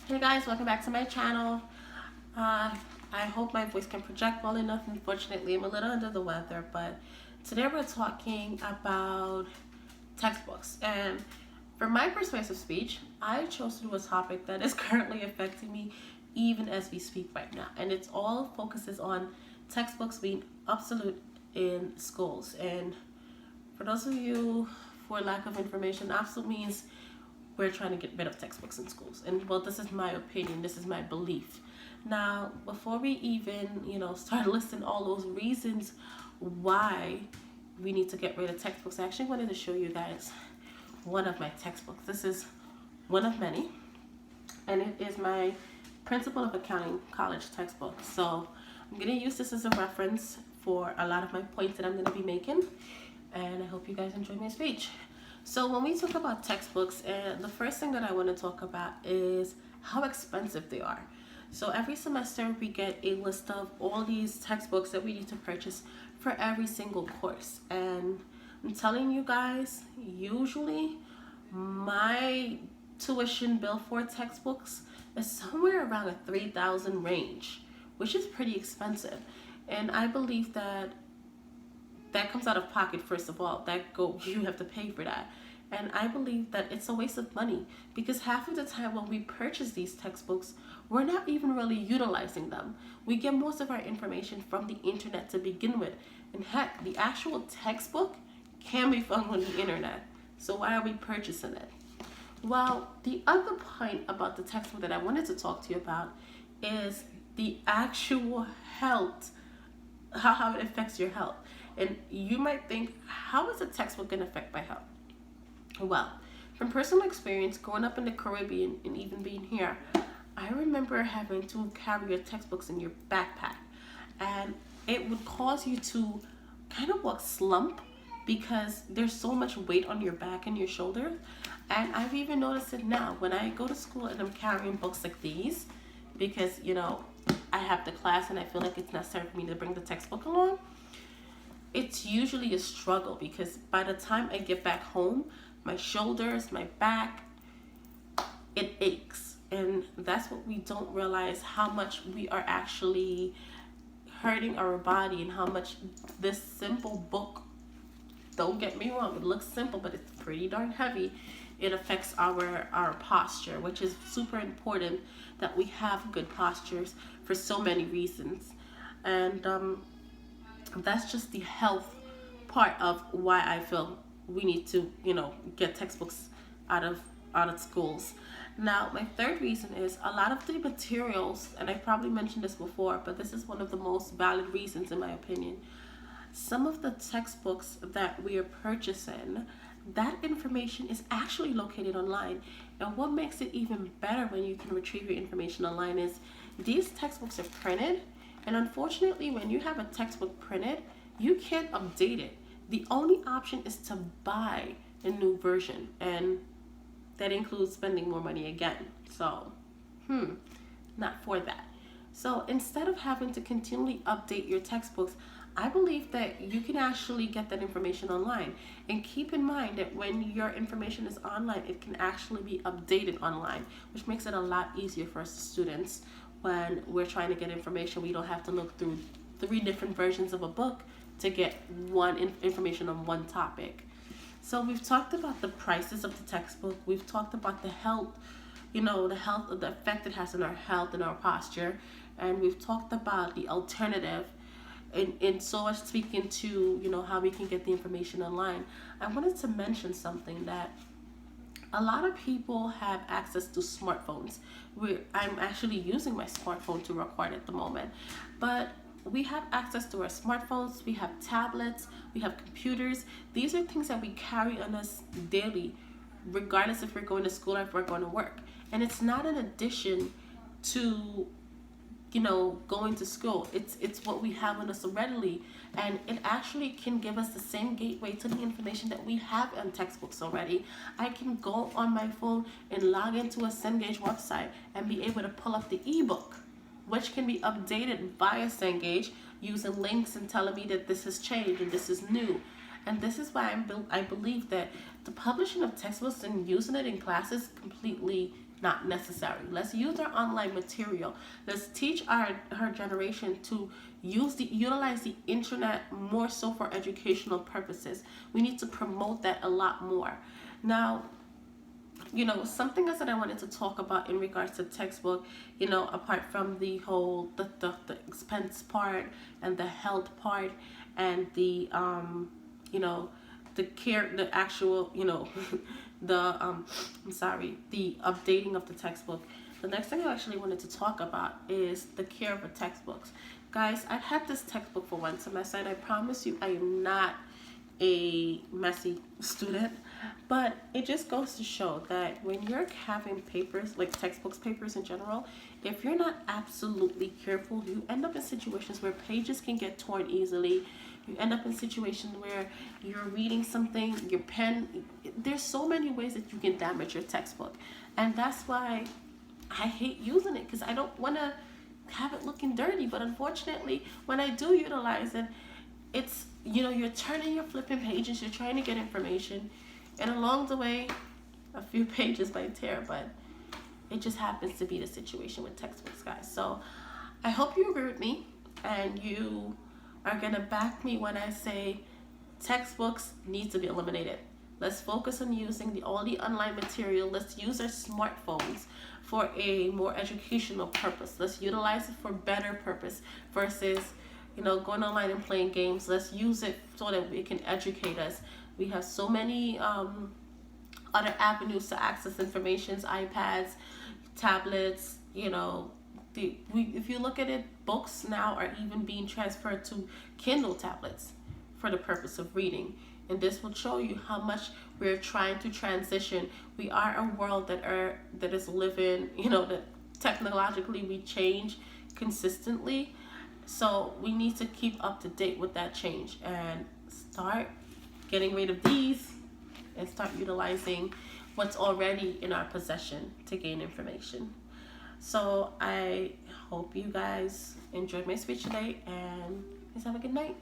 Hey guys, welcome back to my channel. I hope my voice can project well enough. Unfortunately, I'm a little under the weather, but today we're talking about textbooks. And for my persuasive speech, I chose to do a topic that is currently affecting me even as we speak right now. And it's all focuses on textbooks being obsolete in schools. And for those of you, for lack of information, obsolete means we're trying to get rid of textbooks in schools. And well, this is my opinion, this is my belief. Now, before we even, start listing all those reasons why we need to get rid of textbooks, I actually wanted to show you guys one of my textbooks. This is one of many, and it is my Principle of Accounting College textbook. So I'm going to use this as a reference for a lot of my points that I'm going to be making, and I hope you guys enjoy my speech. So when we talk about textbooks, the first thing that I want to talk about is how expensive they are. So every semester we get a list of all these textbooks that we need to purchase for every single course. And I'm telling you guys, usually my tuition bill for textbooks is somewhere around a $3,000 range, which is pretty expensive. And I believe that comes out of pocket. First of all, you have to pay for that. And I believe that it's a waste of money, because half of the time when we purchase these textbooks, we're not even really utilizing them. We get most of our information from the internet to begin with, and heck, the actual textbook can be found on the internet. So why are we purchasing it? Well, the other point about the textbook that I wanted to talk to you about is the actual health, how it affects your health. And you might think, how is a textbook going to affect my health? Well, from personal experience, growing up in the Caribbean and even being here, I remember having to carry your textbooks in your backpack. And it would cause you to kind of walk slump because there's so much weight on your back and your shoulders. And I've even noticed it now when I go to school and I'm carrying books like these, because, I have the class and I feel like it's necessary for me to bring the textbook along. It's usually a struggle because by the time I get back home, my shoulders, my back, it aches. And that's what we don't realize, how much we are actually hurting our body and how much this simple book, don't get me wrong, it looks simple, but it's pretty darn heavy. It affects our posture, which is super important that we have good postures for so many reasons. And that's just the health part of why I feel we need to, get textbooks out of schools. Now, my third reason is a lot of the materials, and I probably mentioned this before, but this is one of the most valid reasons in my opinion. Some of the textbooks that we are purchasing, that information is actually located online. And what makes it even better when you can retrieve your information online is these textbooks are printed. And unfortunately, when you have a textbook printed, you can't update it. The only option is to buy a new version, and that includes spending more money again. So, not for that. So instead of having to continually update your textbooks, I believe that you can actually get that information online. And keep in mind that when your information is online, it can actually be updated online, which makes it a lot easier for us students. When we're trying to get information, we don't have to look through 3 different versions of a book to get one information on one topic. So we've talked about the prices of the textbook. We've talked about the health, the effect it has on our health and our posture. And we've talked about the alternative. And so much speaking to, how we can get the information online. I wanted to mention something that a lot of people have access to smartphones. I'm actually using my smartphone to record at the moment. But we have access to our smartphones, we have tablets, we have computers. These are things that we carry on us daily, regardless if we're going to school or if we're going to work. And it's not an addition to going to school. It's what we have on us readily, and it actually can give us the same gateway to the information that we have on textbooks already. I can go on my phone and log into a Cengage website and be able to pull up the ebook, which can be updated via Cengage using links and telling me that this has changed and this is new. And this is why I believe that the publishing of textbooks and using it in classes completely not necessary. Let's use our online material. Let's teach our generation to utilize the internet more so for educational purposes. We need to promote that a lot more. Now, something else that I wanted to talk about in regards to textbook, apart from the whole the expense part and the health part and the the care, the actual, the I'm sorry, the updating of the textbook. The next thing I actually wanted to talk about is the care of the textbooks. Guys, I had this textbook for one semester, and I promise you I am not a messy student, but it just goes to show that when you're having papers, like textbooks, papers in general, if you're not absolutely careful, you end up in situations where pages can get torn easily. You end up in situations where you're reading something, your pen, there's so many ways that you can damage your textbook. And that's why I hate using it, because I don't want to have it looking dirty. But unfortunately, when I do utilize it, it's, you're turning your flipping pages, you're trying to get information, and along the way, a few pages might tear, but it just happens to be the situation with textbooks, guys. So I hope you agree with me, and you are gonna back me when I say textbooks need to be eliminated. Let's focus on using all the online material. Let's use our smartphones for a more educational purpose. Let's utilize it for better purpose versus going online and playing games. Let's use it so that it can educate us. We have so many other avenues to access information, iPads, tablets, if you look at it, books now are even being transferred to Kindle tablets for the purpose of reading. And this will show you how much we're trying to transition. We are a world that is living, that technologically we change consistently. So we need to keep up to date with that change and start getting rid of these and start utilizing what's already in our possession to gain information. So I hope you guys enjoyed my speech today, and please have a good night.